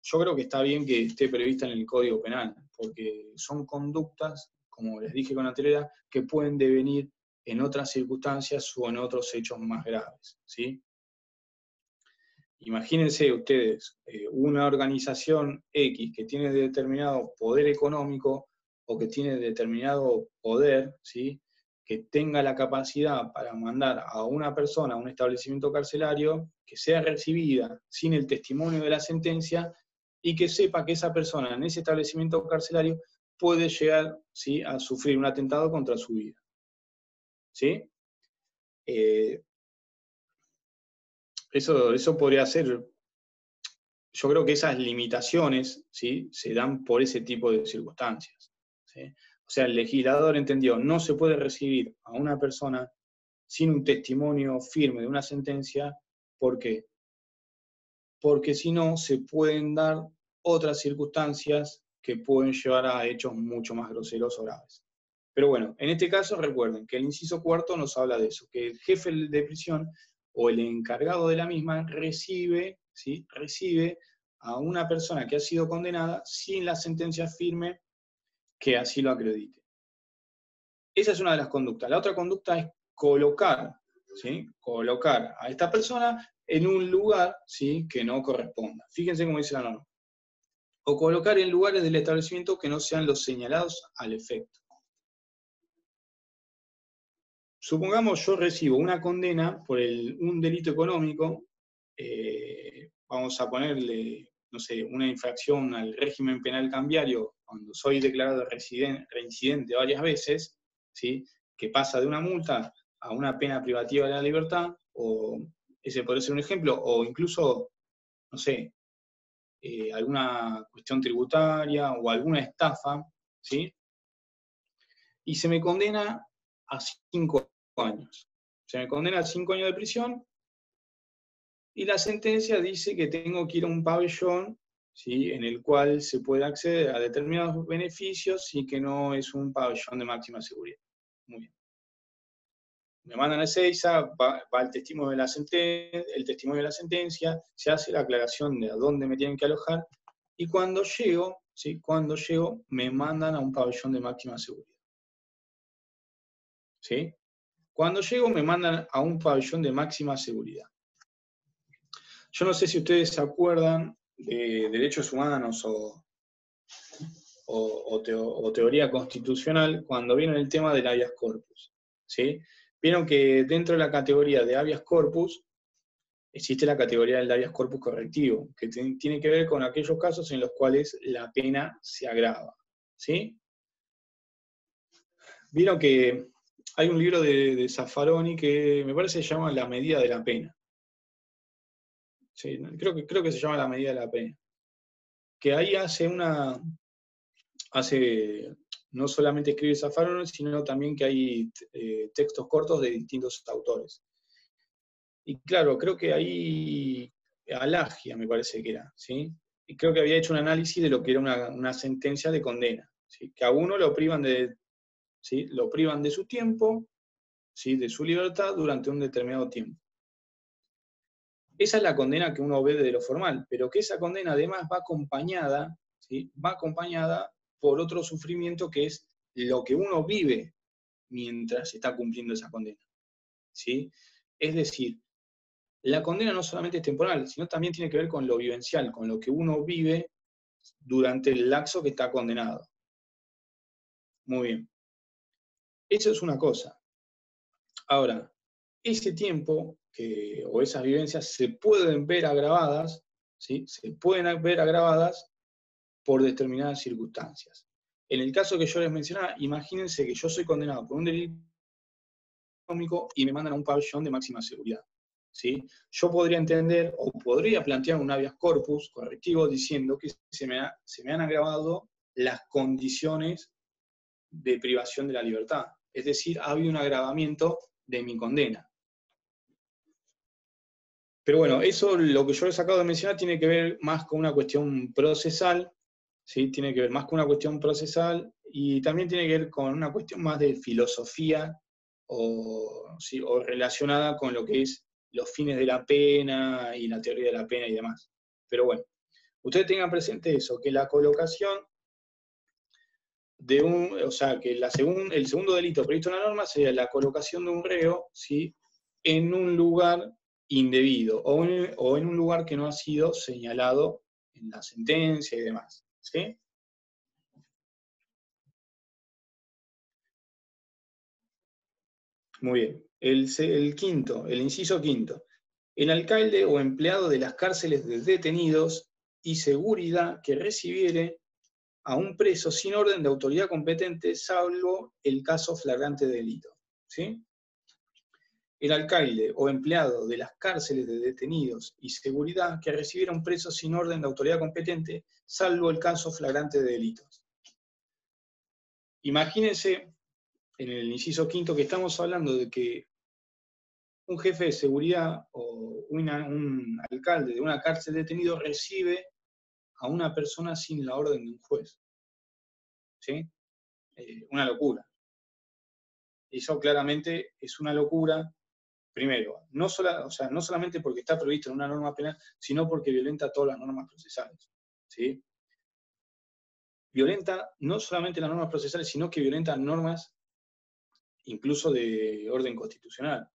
yo creo que está bien que esté prevista en el Código Penal, porque son conductas, como les dije con anterioridad, que pueden devenir en otras circunstancias o en otros hechos más graves, ¿sí? Imagínense ustedes una organización X que tiene determinado poder económico o que tiene determinado poder, ¿sí?, que tenga la capacidad para mandar a una persona a un establecimiento carcelario, que sea recibida sin el testimonio de la sentencia y que sepa que esa persona en ese establecimiento carcelario puede llegar, ¿sí?, a sufrir un atentado contra su vida. ¿Sí? Eso podría ser. Yo creo que esas limitaciones, ¿sí?, se dan por ese tipo de circunstancias, ¿sí? O sea, el legislador entendió, no se puede recibir a una persona sin un testimonio firme de una sentencia. ¿Por qué? Porque si no, se pueden dar otras circunstancias que pueden llevar a hechos mucho más groseros o graves. Pero bueno, en este caso recuerden que el inciso cuarto nos habla de eso, que el jefe de prisión o el encargado de la misma recibe, ¿sí?, recibe a una persona que ha sido condenada sin la sentencia firme que así lo acredite. Esa es una de las conductas. La otra conducta es colocar, ¿sí?, colocar a esta persona en un lugar, ¿sí?, que no corresponda. Fíjense cómo dice la norma. O colocar en lugares del establecimiento que no sean los señalados al efecto. Supongamos yo recibo una condena por un delito económico, vamos a ponerle, no sé, una infracción al régimen penal cambiario cuando soy declarado reincidente varias veces, ¿sí?, que pasa de una multa a una pena privativa de la libertad, o ese podría ser un ejemplo, o incluso, no sé, alguna cuestión tributaria o alguna estafa, ¿sí?, y se me condena a 5 años. Se me condena a 5 años de prisión y la sentencia dice que tengo que ir a un pabellón, ¿sí?, en el cual se puede acceder a determinados beneficios y que no es un pabellón de máxima seguridad. Muy bien. Me mandan a Ezeiza, va el testimonio de la sentencia, se hace la aclaración de a dónde me tienen que alojar, y cuando llego, ¿sí?, me mandan a un pabellón de máxima seguridad. ¿Sí? Cuando llego me mandan a un pabellón de máxima seguridad. Yo no sé si ustedes se acuerdan de derechos humanos o teoría constitucional cuando vieron el tema del habeas corpus, ¿sí? Vieron que dentro de la categoría de habeas corpus existe la categoría del habeas corpus correctivo, que tiene que ver con aquellos casos en los cuales la pena se agrava, ¿sí? Vieron que hay un libro de Zaffaroni que me parece que se llama La medida de la pena. Sí, creo que se llama La medida de la pena. que ahí no solamente escribe Zaffaroni, sino también que hay textos cortos de distintos autores. Y claro, creo que ahí Alagia me parece que era, ¿sí? Y creo que había hecho un análisis de lo que era una sentencia de condena, ¿sí? Que a uno lo privan ¿sí? Lo privan de su tiempo, ¿sí? De su libertad durante un determinado tiempo. Esa es la condena que uno ve de lo formal, pero que esa condena además va acompañada, ¿sí? Va acompañada por otro sufrimiento que es lo que uno vive mientras está cumpliendo esa condena, ¿sí? Es decir, la condena no solamente es temporal, sino también tiene que ver con lo vivencial, con lo que uno vive durante el lapso que está condenado. Muy bien. Eso es una cosa. Ahora, ese tiempo o esas vivencias se pueden ver agravadas, ¿sí? Se pueden ver agravadas por determinadas circunstancias. En el caso que yo les mencionaba, imagínense que yo soy condenado por un delito económico y me mandan a un pabellón de máxima seguridad, ¿sí? Yo podría entender o podría plantear un habeas corpus correctivo diciendo que se me han agravado las condiciones de privación de la libertad. Es decir, ha habido un agravamiento de mi condena. Pero bueno, eso lo que yo les acabo de mencionar tiene que ver más con una cuestión procesal, ¿sí? Tiene que ver más con una cuestión procesal y también tiene que ver con una cuestión más de filosofía ¿sí? O relacionada con lo que es los fines de la pena y la teoría de la pena y demás. Pero bueno, ustedes tengan presente eso, que la colocación o sea, que el segundo delito previsto en la norma sería la colocación de un reo, ¿sí? En un lugar indebido o en un lugar que no ha sido señalado en la sentencia y demás, ¿sí? Muy bien. El inciso quinto. El alcalde o empleado de las cárceles de detenidos y seguridad que recibiere a un preso sin orden de autoridad competente, salvo el caso flagrante de delito, ¿sí? El alcalde o empleado de las cárceles de detenidos y seguridad que recibiera un preso sin orden de autoridad competente, salvo el caso flagrante de delitos. Imagínense, en el inciso quinto, que estamos hablando de que un jefe de seguridad o un alcalde de una cárcel de detenidos recibe a una persona sin la orden de un juez. ¿Sí? Una locura. Eso claramente es una locura, primero, no solamente porque está previsto en una norma penal, sino porque violenta todas las normas procesales. ¿Sí? Violenta no solamente las normas procesales, sino que violenta normas incluso de orden constitucional.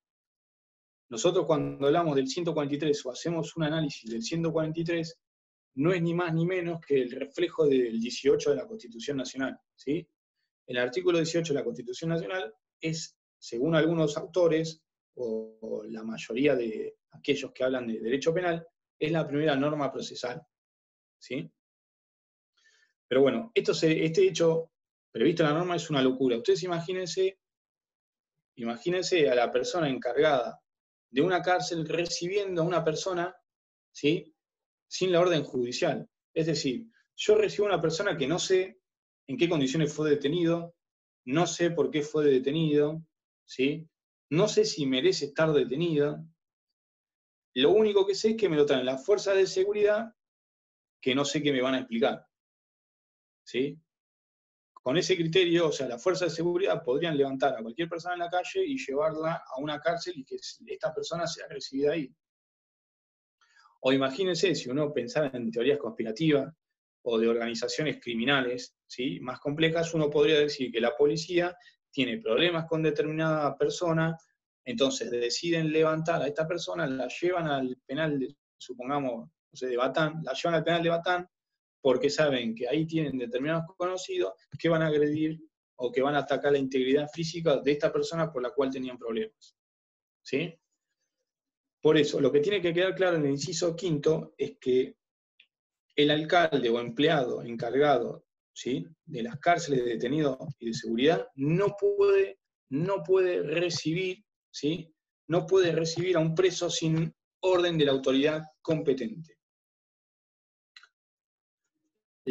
Nosotros cuando hablamos del 143 o hacemos un análisis del 143, no es ni más ni menos que el reflejo del 18 de la Constitución Nacional, ¿sí? El artículo 18 de la Constitución Nacional es, según algunos autores, o la mayoría de aquellos que hablan de derecho penal, es la primera norma procesal, ¿sí? Pero bueno, este hecho previsto en la norma es una locura. Ustedes imagínense a la persona encargada de una cárcel recibiendo a una persona, ¿sí? Sin la orden judicial. Es decir, yo recibo a una persona que no sé en qué condiciones fue detenido, no sé por qué fue detenido, ¿sí? No sé si merece estar detenido. Lo único que sé es que me lo traen las fuerzas de seguridad que no sé qué me van a explicar, ¿sí? Con ese criterio, o sea, las fuerzas de seguridad podrían levantar a cualquier persona en la calle y llevarla a una cárcel y que esta persona sea recibida ahí. O imagínense, si uno pensara en teorías conspirativas o de organizaciones criminales, ¿sí? Más complejas, uno podría decir que la policía tiene problemas con determinada persona, entonces deciden levantar a esta persona, la llevan al penal, supongamos, no sé, de Batán, la llevan al penal de Batán, porque saben que ahí tienen determinados conocidos que van a agredir o que van a atacar la integridad física de esta persona por la cual tenían problemas, ¿sí? Por eso, lo que tiene que quedar claro en el inciso quinto es que el alcalde o empleado encargado, ¿sí? De las cárceles de detenidos y de seguridad no puede recibir, ¿sí? No puede recibir a un preso sin orden de la autoridad competente.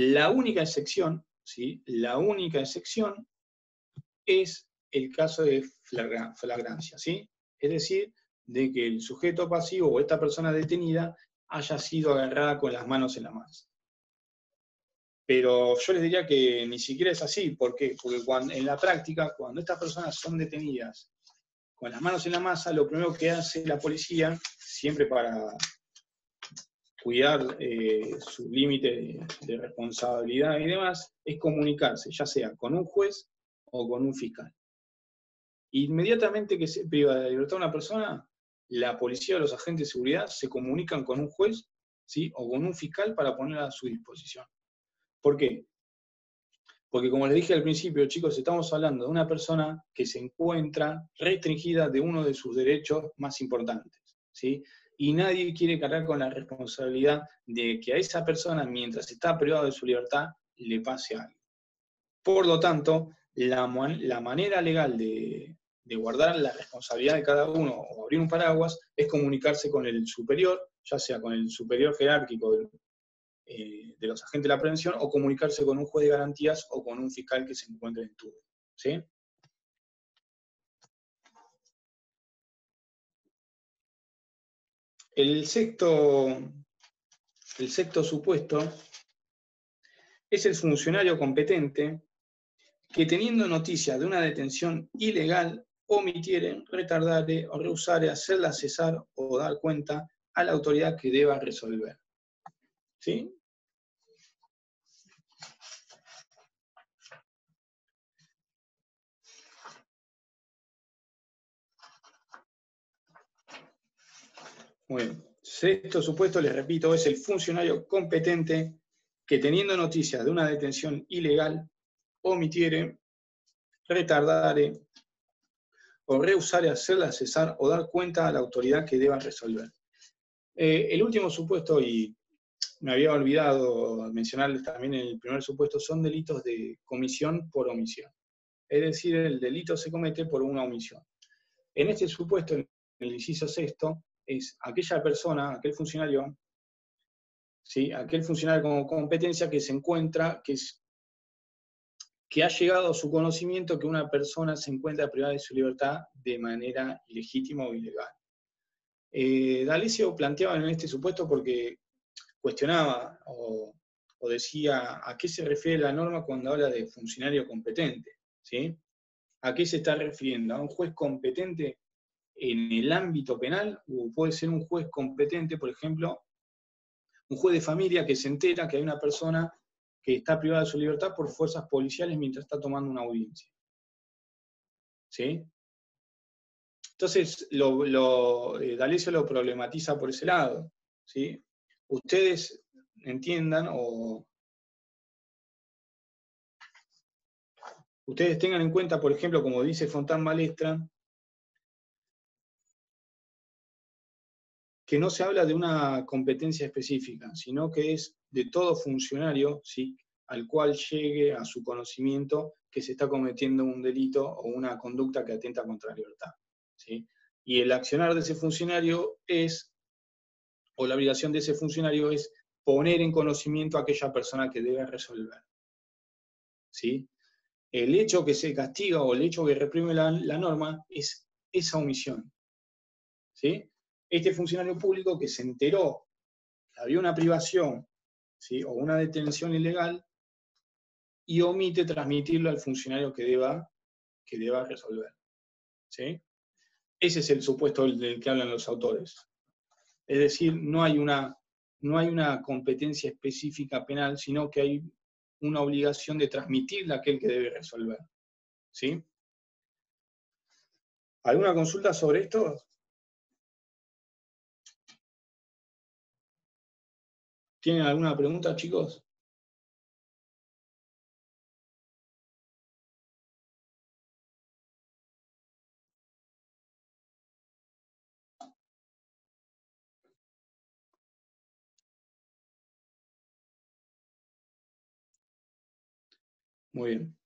La única excepción, ¿sí? La única excepción es el caso de flagrancia, ¿sí? Es decir, de que el sujeto pasivo o esta persona detenida haya sido agarrada con las manos en la masa. Pero yo les diría que ni siquiera es así. ¿Por qué? Porque en la práctica, cuando estas personas son detenidas con las manos en la masa, lo primero que hace la policía, siempre para cuidar su límite de responsabilidad y demás, es comunicarse, ya sea con un juez o con un fiscal. Inmediatamente que se priva de la libertad a una persona, la policía o los agentes de seguridad se comunican con un juez, ¿sí? O con un fiscal para ponerla a su disposición. ¿Por qué? Porque como les dije al principio, chicos, estamos hablando de una persona que se encuentra restringida de uno de sus derechos más importantes, ¿sí? Y nadie quiere cargar con la responsabilidad de que a esa persona, mientras está privada de su libertad, le pase algo. Por lo tanto, la manera legal de guardar la responsabilidad de cada uno o abrir un paraguas es comunicarse con el superior, ya sea con el superior jerárquico de los agentes de la prevención, o comunicarse con un juez de garantías o con un fiscal que se encuentre en turno. ¿Sí? El sexto supuesto es el funcionario competente que, teniendo noticia de una detención ilegal, omitiere, retardare o rehusare hacerla cesar o dar cuenta a la autoridad que deba resolver. ¿Sí? Muy bien. Sexto supuesto, les repito, es el funcionario competente que, teniendo noticias de una detención ilegal, omitiere, retardare o rehusare hacerla cesar o dar cuenta a la autoridad que deba resolver. El último supuesto, y me había olvidado mencionarles también en el primer supuesto, son delitos de comisión por omisión. Es decir, el delito se comete por una omisión. En este supuesto, en el inciso sexto, es aquella persona, aquel funcionario, ¿sí? Aquel funcionario con competencia que se encuentra, que ha llegado a su conocimiento que una persona se encuentra privada de su libertad de manera ilegítima o ilegal. D'Alessio planteaba en este supuesto porque cuestionaba o decía a qué se refiere la norma cuando habla de funcionario competente, ¿sí? ¿A qué se está refiriendo? ¿A un juez competente en el ámbito penal? ¿O puede ser un juez competente, por ejemplo, un juez de familia que se entera que hay una persona que está privada de su libertad por fuerzas policiales mientras está tomando una audiencia? ¿Sí? Entonces, D'Alessio lo problematiza por ese lado, ¿sí? Ustedes entiendan o ustedes tengan en cuenta, por ejemplo, como dice Fontán Balestra, que no se habla de una competencia específica, sino que es de todo funcionario, ¿sí?, al cual llegue a su conocimiento que se está cometiendo un delito o una conducta que atenta contra la libertad, ¿sí? Y el accionar de ese funcionario es, o la obligación de ese funcionario es, poner en conocimiento a aquella persona que debe resolver, ¿sí? El hecho que se castiga o el hecho que reprime la norma es esa omisión, ¿sí? Este funcionario público que se enteró que había una privación, ¿sí?, o una detención ilegal, y omite transmitirlo al funcionario que deba resolver, ¿sí? Ese es el supuesto del que hablan los autores. Es decir, no hay una competencia específica penal, sino que hay una obligación de transmitirla a aquel que debe resolver, ¿sí? ¿Alguna consulta sobre esto? ¿Tienen alguna pregunta, chicos? Muy bien.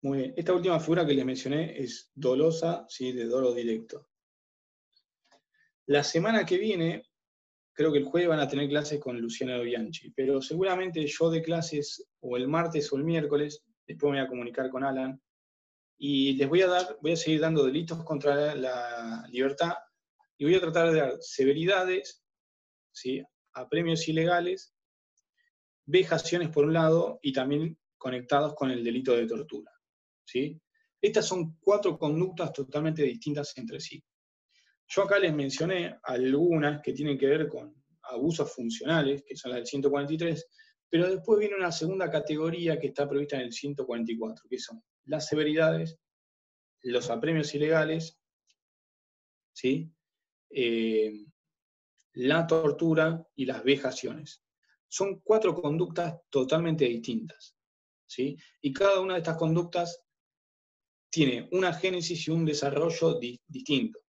Muy bien. Esta última figura que les mencioné es dolosa, ¿sí?, de dolo directo. La semana que viene, creo que el jueves van a tener clases con Luciano Bianchi, pero seguramente yo de clases o el martes o el miércoles, después me voy a comunicar con Alan, y les voy a seguir dando delitos contra la libertad, y voy a tratar de dar severidades, ¿sí?, a premios ilegales, vejaciones por un lado, y también conectados con el delito de tortura, ¿sí? Estas son 4 conductas totalmente distintas entre sí. Yo acá les mencioné algunas que tienen que ver con abusos funcionales, que son las del 143, pero después viene una segunda categoría que está prevista en el 144, que son las severidades, los apremios ilegales, ¿sí?, la tortura y las vejaciones. Son 4 conductas totalmente distintas, ¿sí? Y cada una de estas conductas tiene una génesis y un desarrollo distinto,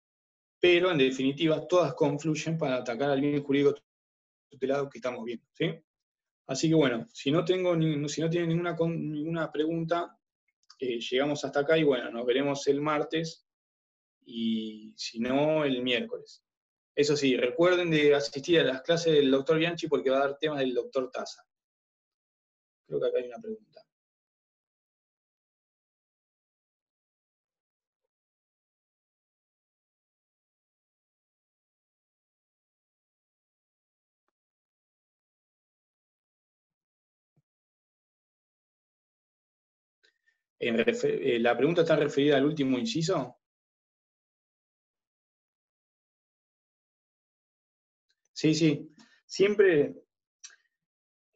pero en definitiva todas confluyen para atacar al bien jurídico tutelado que estamos viendo, ¿sí? Así que bueno, si no tienen ninguna pregunta, llegamos hasta acá y bueno, nos veremos el martes y si no, el miércoles. Eso sí, recuerden de asistir a las clases del doctor Bianchi porque va a dar temas del doctor Taza. Creo que acá hay una pregunta. ¿La pregunta está referida al último inciso? Sí, sí. Siempre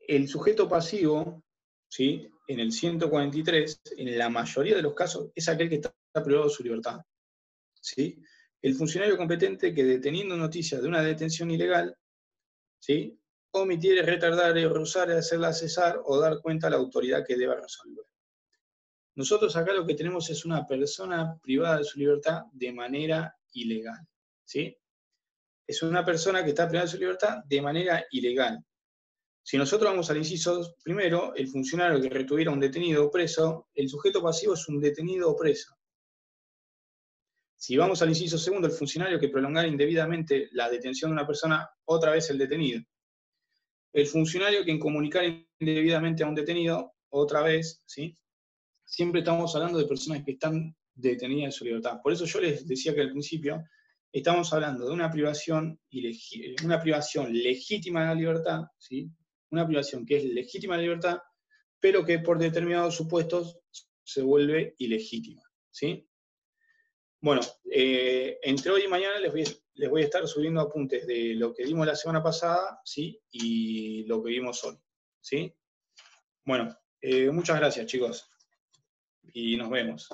el sujeto pasivo, ¿sí?, en el 143, en la mayoría de los casos, es aquel que está privado de su libertad, ¿sí? El funcionario competente que, deteniendo noticias de una detención ilegal, ¿sí?, omitiere, retardare, rehusare, hacerla cesar o dar cuenta a la autoridad que deba resolver. Nosotros acá lo que tenemos es una persona privada de su libertad de manera ilegal, ¿sí? Es una persona que está privada de su libertad de manera ilegal. Si nosotros vamos al inciso primero, el funcionario que retuviera a un detenido o preso, el sujeto pasivo es un detenido o preso. Si vamos al inciso segundo, el funcionario que prolongara indebidamente la detención de una persona, otra vez el detenido. El funcionario que incomunicara indebidamente a un detenido, otra vez, ¿sí? Siempre estamos hablando de personas que están detenidas de su libertad. Por eso yo les decía que al principio estamos hablando de una privación legítima de la libertad, ¿sí? Una privación que es legítima de la libertad, pero que por determinados supuestos se vuelve ilegítima, ¿sí? Bueno, entre hoy y mañana les voy a estar subiendo apuntes de lo que vimos la semana pasada, ¿sí?, y lo que vimos hoy, ¿sí? Bueno, muchas gracias, chicos, y nos vemos.